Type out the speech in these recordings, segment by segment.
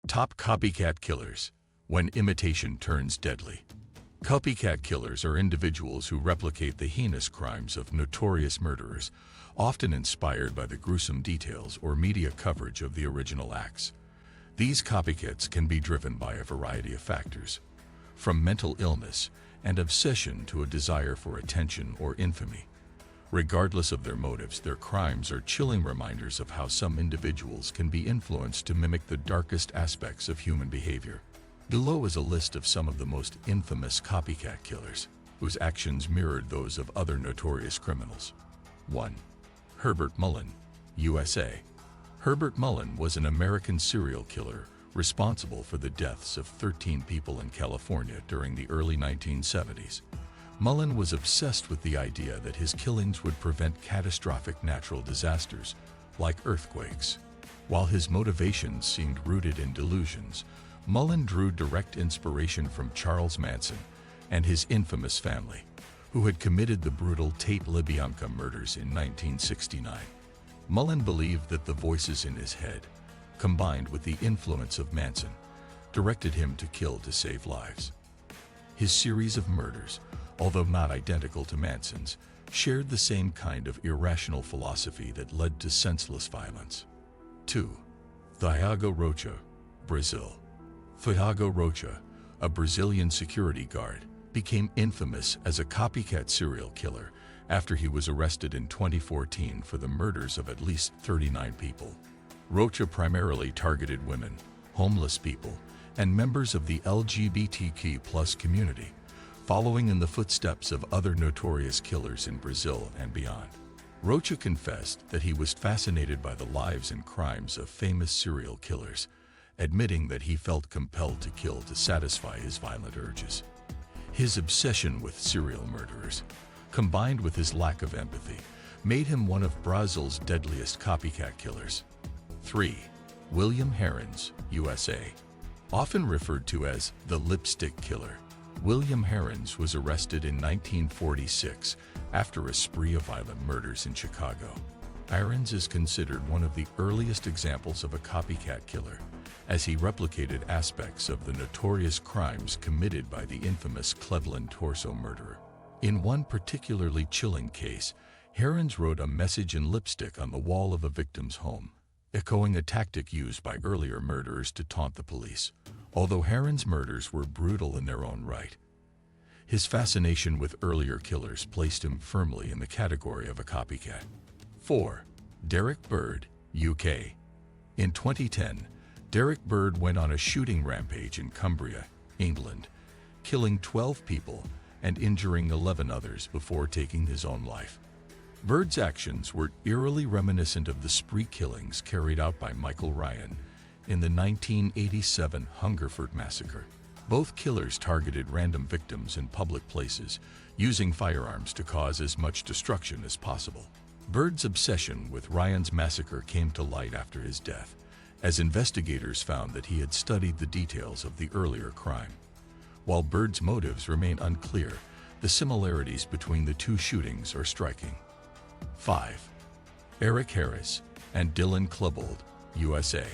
Top copycat killers. When imitation turns deadly. Copycat killers are individuals who replicate the heinous crimes of notorious murderers, often inspired by the gruesome details or media coverage of the original acts. These copycats can be driven by a variety of factors, from mental illness and obsession to a desire for attention or infamy. Regardless of their motives, their crimes are chilling reminders of how some individuals can be influenced to mimic the darkest aspects of human behavior. Below is a list of some of the most infamous copycat killers, whose actions mirrored those of other notorious criminals. 1. Herbert Mullen, USA. Herbert Mullen was an American serial killer responsible for the deaths of 13 people in California during the early 1970s. Mullen was obsessed with the idea that his killings would prevent catastrophic natural disasters, like earthquakes. While his motivations seemed rooted in delusions, Mullen drew direct inspiration from Charles Manson and his infamous family, who had committed the brutal Tate LaBianca murders in 1969. Mullen believed that the voices in his head, combined with the influence of Manson, directed him to kill to save lives. His series of murders, although not identical to Manson's, shared the same kind of irrational philosophy that led to senseless violence. 2. Thiago Rocha, Brazil. Thiago Rocha, a Brazilian security guard, became infamous as a copycat serial killer after he was arrested in 2014 for the murders of at least 39 people. Rocha primarily targeted women, homeless people, and members of the LGBTQ+ community, following in the footsteps of other notorious killers in Brazil and beyond. Rocha confessed that he was fascinated by the lives and crimes of famous serial killers, admitting that he felt compelled to kill to satisfy his violent urges. His obsession with serial murderers, combined with his lack of empathy, made him one of Brazil's deadliest copycat killers. 3. William Herons, USA. Often referred to as the Lipstick Killer, William Herons was arrested in 1946 after a spree of violent murders in Chicago. Herons is considered one of the earliest examples of a copycat killer, as he replicated aspects of the notorious crimes committed by the infamous Cleveland torso murderer. In one particularly chilling case, Herons wrote a message in lipstick on the wall of a victim's home, echoing a tactic used by earlier murderers to taunt the police. Although Herons' murders were brutal in their own right, his fascination with earlier killers placed him firmly in the category of a copycat. 4. Derek Bird, UK. In 2010, Derek Bird went on a shooting rampage in Cumbria, England, killing 12 people and injuring 11 others before taking his own life. Bird's actions were eerily reminiscent of the spree killings carried out by Michael Ryan in the 1987 Hungerford massacre. Both killers targeted random victims in public places, using firearms to cause as much destruction as possible. Bird's obsession with Ryan's massacre came to light after his death, as investigators found that he had studied the details of the earlier crime. While Bird's motives remain unclear, the similarities between the two shootings are striking. 5. Eric Harris and Dylan Klebold, USA.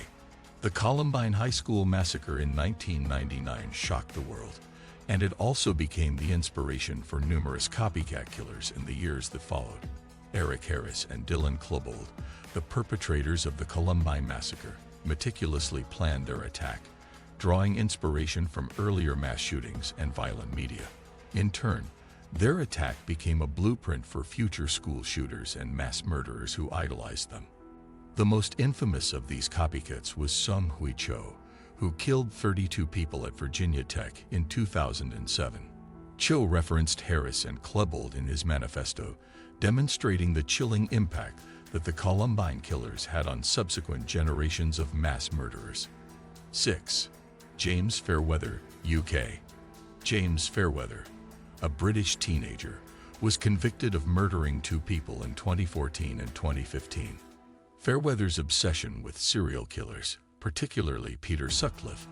The Columbine High School massacre in 1999 shocked the world, and it also became the inspiration for numerous copycat killers in the years that followed. Eric Harris and Dylan Klebold, the perpetrators of the Columbine massacre, meticulously planned their attack, drawing inspiration from earlier mass shootings and violent media. In turn, their attack became a blueprint for future school shooters and mass murderers who idolized them. The most infamous of these copycats was Sung Hui Cho, who killed 32 people at Virginia Tech in 2007. Cho referenced Harris and Klebold in his manifesto, demonstrating the chilling impact that the Columbine killers had on subsequent generations of mass murderers. 6. James Fairweather, UK. James Fairweather, a British teenager, was convicted of murdering 2 people in 2014 and 2015. Fairweather's obsession with serial killers, particularly Peter Sutcliffe,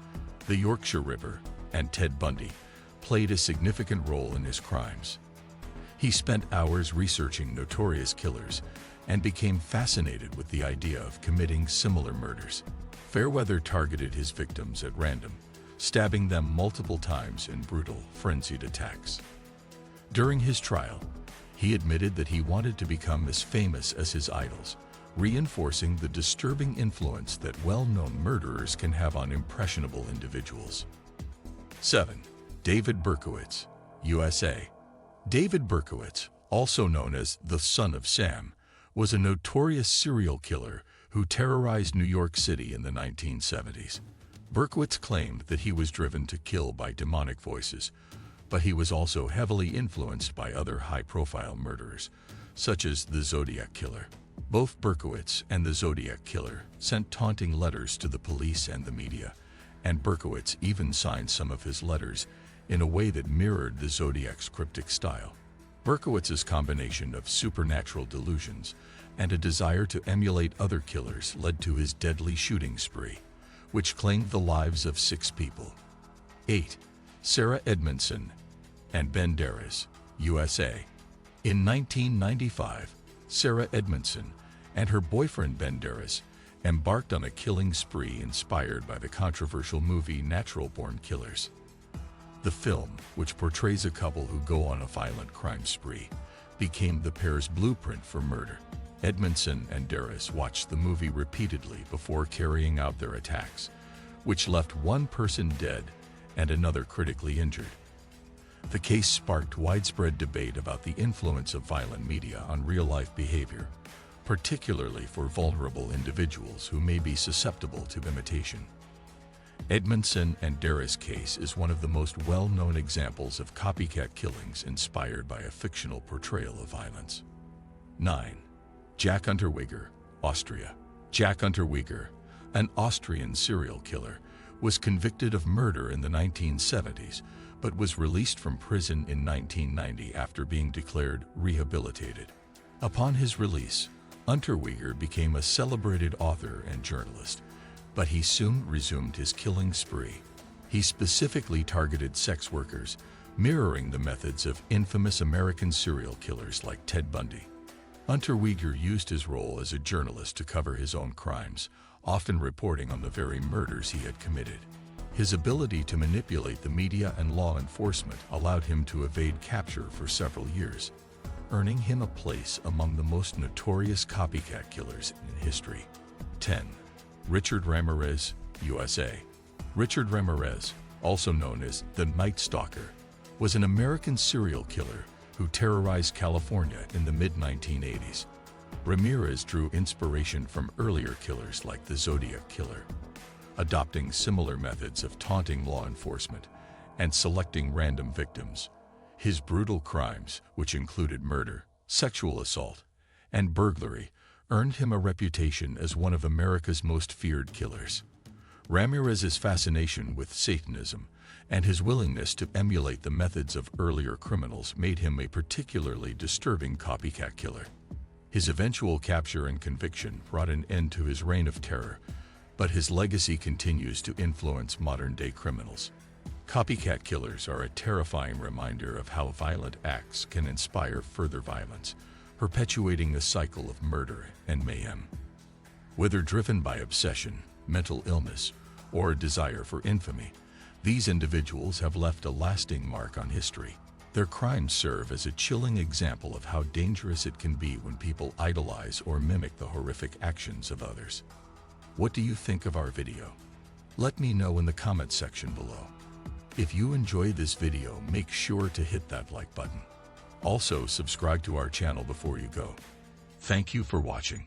the Yorkshire Ripper, and Ted Bundy, played a significant role in his crimes. He spent hours researching notorious killers and became fascinated with the idea of committing similar murders. Fairweather targeted his victims at random, stabbing them multiple times in brutal, frenzied attacks. During his trial, he admitted that he wanted to become as famous as his idols, reinforcing the disturbing influence that well-known murderers can have on impressionable individuals. 7. David Berkowitz, USA. David Berkowitz, also known as the Son of Sam, was a notorious serial killer who terrorized New York City in the 1970s. Berkowitz claimed that he was driven to kill by demonic voices, but he was also heavily influenced by other high-profile murderers, such as the Zodiac Killer. Both Berkowitz and the Zodiac Killer sent taunting letters to the police and the media, and Berkowitz even signed some of his letters in a way that mirrored the Zodiac's cryptic style. Berkowitz's combination of supernatural delusions and a desire to emulate other killers led to his deadly shooting spree, which claimed the lives of 6 people. 8. Sarah Edmondson and Ben Darris, USA. In 1995, Sarah Edmondson and her boyfriend Ben Darris embarked on a killing spree inspired by the controversial movie Natural Born Killers. The film, which portrays a couple who go on a violent crime spree, became the pair's blueprint for murder. Edmondson and Darris watched the movie repeatedly before carrying out their attacks, which left one person dead and another critically injured. The case sparked widespread debate about the influence of violent media on real-life behavior, particularly for vulnerable individuals who may be susceptible to imitation. Edmondson and Darris' case is one of the most well-known examples of copycat killings inspired by a fictional portrayal of violence. 9. Jack Unterweger, Austria. Jack Unterweger, an Austrian serial killer, was convicted of murder in the 1970s, but was released from prison in 1990 after being declared rehabilitated. Upon his release, Unterweger became a celebrated author and journalist, but he soon resumed his killing spree. He specifically targeted sex workers, mirroring the methods of infamous American serial killers like Ted Bundy. Unterweger used his role as a journalist to cover his own crimes, often reporting on the very murders he had committed. His ability to manipulate the media and law enforcement allowed him to evade capture for several years, earning him a place among the most notorious copycat killers in history. 10. Richard Ramirez, USA. Richard Ramirez, also known as the Night Stalker, was an American serial killer who terrorized California in the mid-1980s. Ramirez drew inspiration from earlier killers like the Zodiac Killer, adopting similar methods of taunting law enforcement and selecting random victims. His brutal crimes, which included murder, sexual assault, and burglary, earned him a reputation as one of America's most feared killers. Ramirez's fascination with Satanism and his willingness to emulate the methods of earlier criminals made him a particularly disturbing copycat killer. His eventual capture and conviction brought an end to his reign of terror, but his legacy continues to influence modern-day criminals. Copycat killers are a terrifying reminder of how violent acts can inspire further violence, perpetuating a cycle of murder and mayhem. Whether driven by obsession, mental illness, or a desire for infamy, these individuals have left a lasting mark on history. Their crimes serve as a chilling example of how dangerous it can be when people idolize or mimic the horrific actions of others. What do you think of our video? Let me know in the comment section below. If you enjoyed this video, make sure to hit that like button. Also, subscribe to our channel before you go. Thank you for watching.